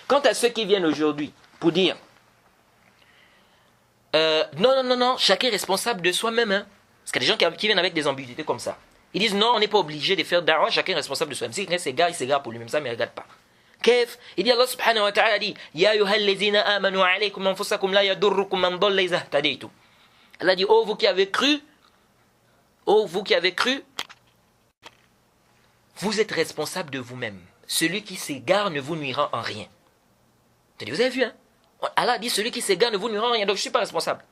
Quant à ceux qui viennent aujourd'hui pour dire non, chacun est responsable de soi-même. Hein. Parce qu'il y a des gens qui viennent avec des ambiguïtés comme ça. Ils disent non, on n'est pas obligé de faire da'wah, chacun est responsable de soi-même. Si quelqu'un s'égare, il s'égare pour lui-même, ça ne me regarde pas. Kef, il dit Allah subhanahu wa ta'ala dit Ya ayyuhallazina amanu alaykum anfusakum la yadurrukum man dalla iza ihtadaytum. Allah dit oh vous qui avez cru, vous êtes responsable de vous-même. Celui qui s'égare ne vous nuira en rien. Vous avez vu, hein? Allah dit celui qui s'égare ne vous nuira en rien, donc je ne suis pas responsable.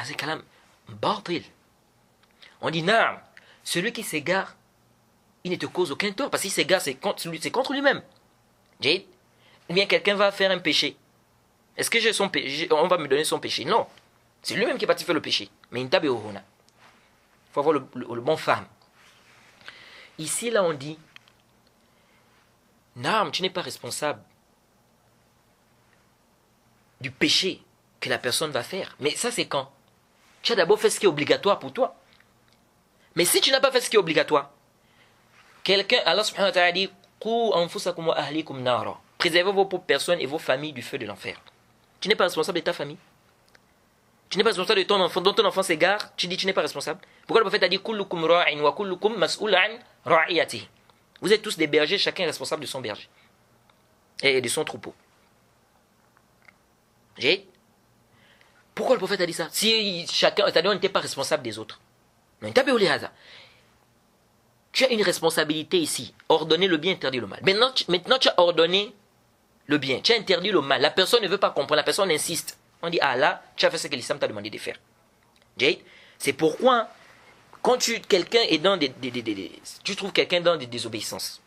C'est kalam batil. On dit naam, celui qui s'égare, il ne te cause aucun tort, parce qu'il s'égare, c'est contre lui-même. Ou bien quelqu'un va faire un péché. Est-ce que j'ai son péché, on va me donner son péché? Non. C'est lui-même qui est parti faire le péché. Mais il faut avoir le bon femme. Ici, là, on dit non, tu n'es pas responsable du péché que la personne va faire. Mais ça, c'est quand? Tu as d'abord fait ce qui est obligatoire pour toi. Mais si tu n'as pas fait ce qui est obligatoire, Allah subhanahu wa ta'ala dit préservez vos propres personnes et vos familles du feu de l'enfer. Tu n'es pas responsable de ta famille. Tu n'es pas responsable de ton enfant, dont ton enfant s'égare, tu dis tu n'es pas responsable. Pourquoi le prophète a dit kullukum ra'in wa kullukum mas'ul an ra'iyatihi. Vous êtes tous des bergers, chacun est responsable de son berger et de son troupeau. Pourquoi le prophète a dit ça? Si chacun, c'est-à-dire on n'était pas responsable des autres. Tu as une responsabilité ici, ordonner le bien, interdire le mal. Maintenant tu as ordonné le bien, tu as interdit le mal. La personne ne veut pas comprendre, la personne insiste. On dit, ah là, tu as fait ce que l'islam t'a demandé de faire. C'est pourquoi, quand quelqu'un est dans tu trouves quelqu'un dans des désobéissances,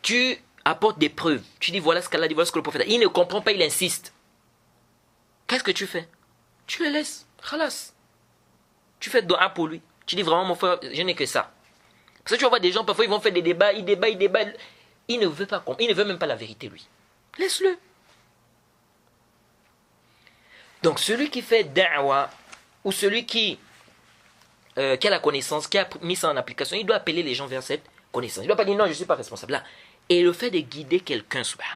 tu apportes des preuves, tu dis, voilà ce qu'Allah dit, voilà ce que le prophète a dit. Il ne comprend pas, il insiste. Qu'est-ce que tu fais? Tu le laisses, khalas. Tu fais doa pour lui. Tu dis vraiment, mon frère, je n'ai que ça. Parce que tu vas voir des gens, parfois, ils vont faire des débats, ils débattent. Il ne veut pas comprendre, il ne veut même pas la vérité, lui. Laisse-le. Donc, celui qui fait da'wa, ou celui qui a la connaissance, qui a mis ça en application, il doit appeler les gens vers cette connaissance. Il ne doit pas dire, non, je ne suis pas responsable. Là. Et le fait de guider quelqu'un, subhanallah,